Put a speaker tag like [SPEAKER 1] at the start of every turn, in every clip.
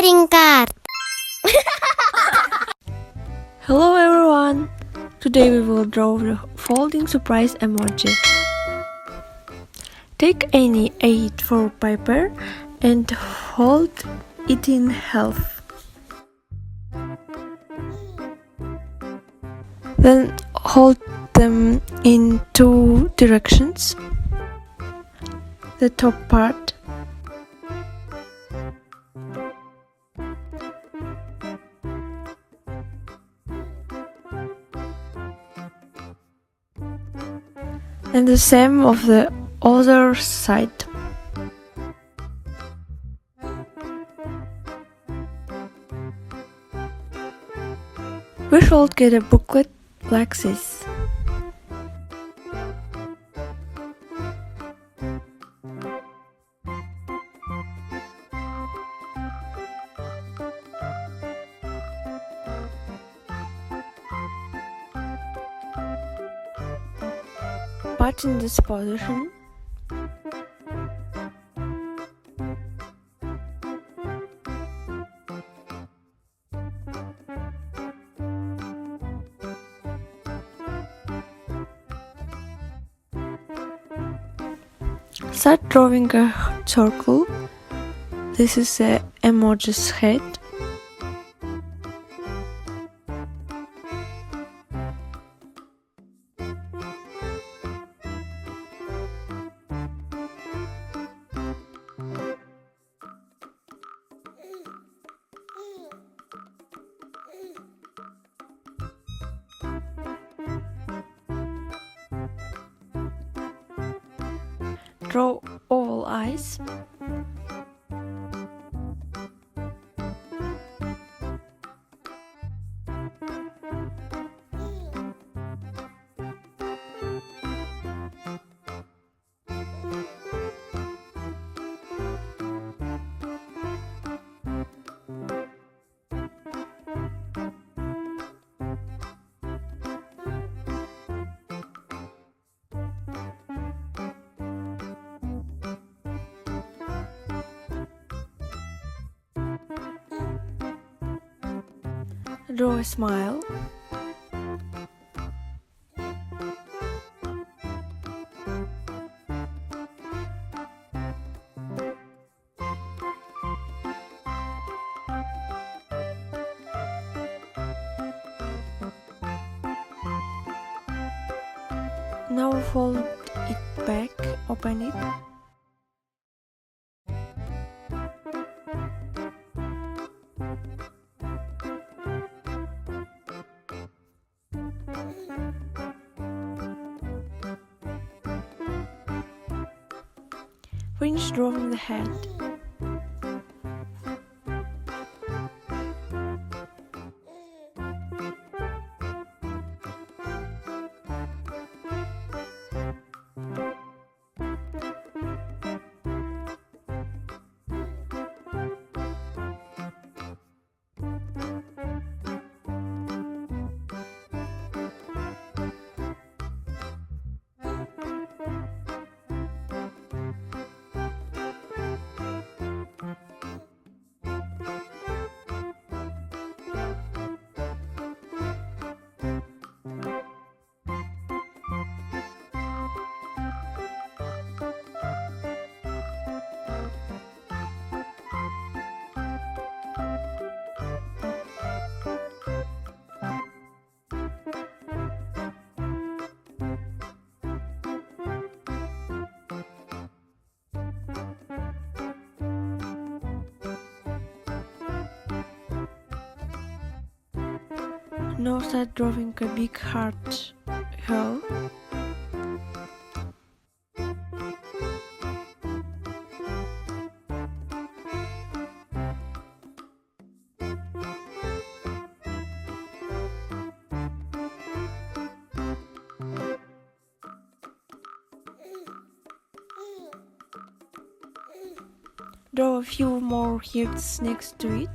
[SPEAKER 1] trading card.
[SPEAKER 2] Hello everyone! Today we will draw the folding surprise emoji. Take any A4 paper and fold it in half. Then hold them in two directions. The top part and the same of the other side. We should get a booklet like this. But in this position, start drawing a circle. This is the emoji's head. Draw all eyes. Draw a smile. Now fold it back, open it. Finish drawing the head. Now start drawing a big heart here. Draw a few more hearts next to it.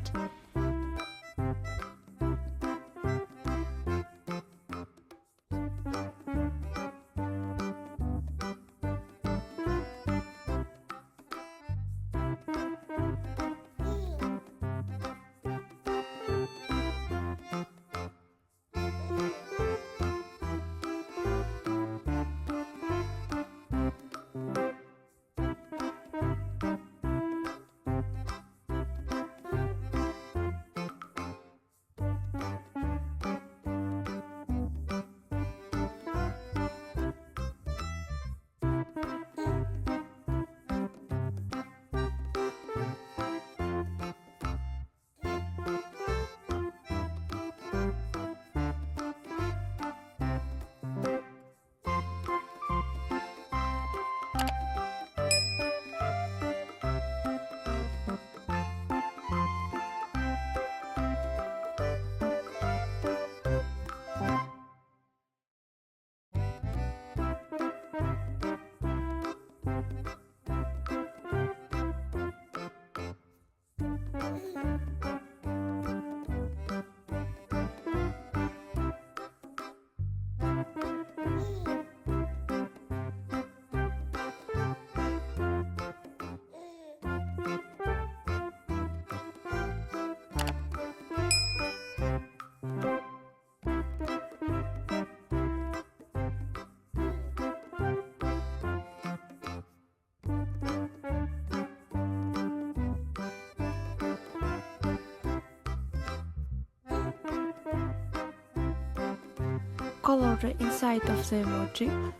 [SPEAKER 2] Color the inside of the emoji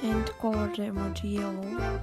[SPEAKER 2] and color the emoji yellow.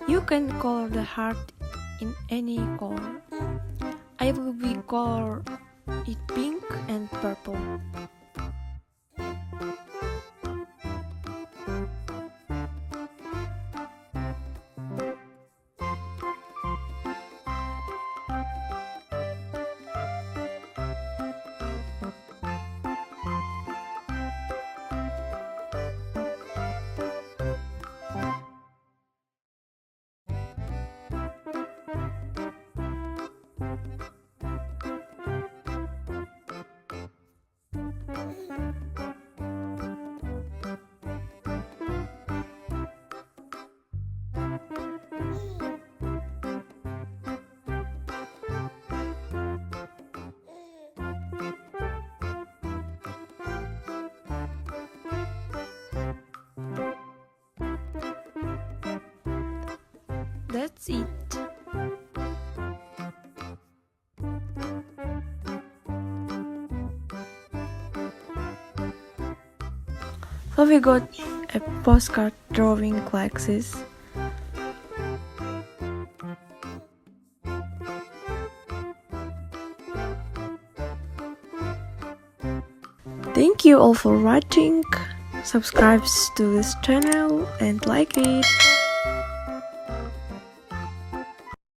[SPEAKER 2] You can color the heart in any color. I will be color it pink and purple. That's it. So we got a postcard drawing like this. Thank you all for watching. Subscribe to this channel and like it.